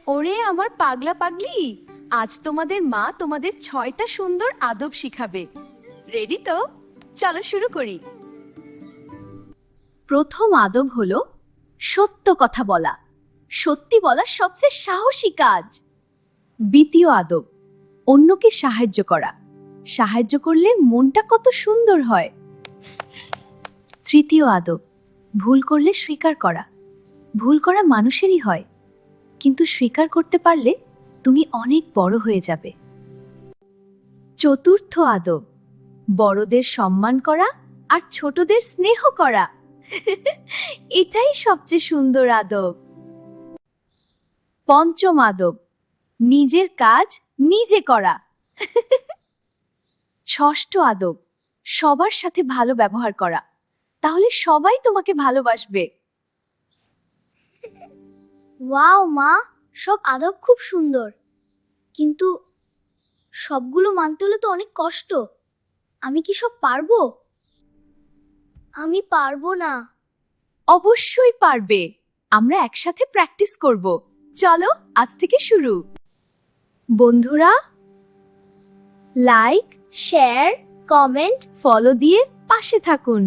ওরে আমার পাগলা পাগলি, আজ তোমাদের মা তোমাদের 6টা সুন্দর আদব শিখাবে। রেডি তো? চলো শুরু করি। প্রথম আদব হলো সত্য কথা বলা। সত্যি বলা সবচেয়ে সাহসী কাজ। দ্বিতীয় আদব অন্যকে সাহায্য করা। সাহায্য করলে মনটা কত সুন্দর হয়। তৃতীয় আদব ভুল করলে স্বীকার করা। ভুল করা মানুষেরই হয়, কিন্তু স্বীকার করতে পারলে তুমি অনেক বড় হয়ে যাবে। চতুর্থ আদব বড়দের সম্মান করা আর ছোটদের স্নেহ করা। এটাই সবচেয়ে সুন্দর আদব। পঞ্চম আদব নিজের কাজ নিজে করা। ষষ্ঠ আদব সবার সাথে ভালো ব্যবহার করা, তাহলে সবাই তোমাকে ভালোবাসবে। ওয়াও মা, সব আদব খুব সুন্দর, কিন্তু সবগুলো মানতে হলে তো অনেক কষ্ট। আমি কি সব পারবো? আমি পারবো না। অবশ্যই পারবে। আমরা একসাথে প্র্যাকটিস করব। চলো আজ থেকে শুরু। বন্ধুরা, লাইক শেয়ার, কমেন্ট। ফলো দিয়ে পাশে থাকুন।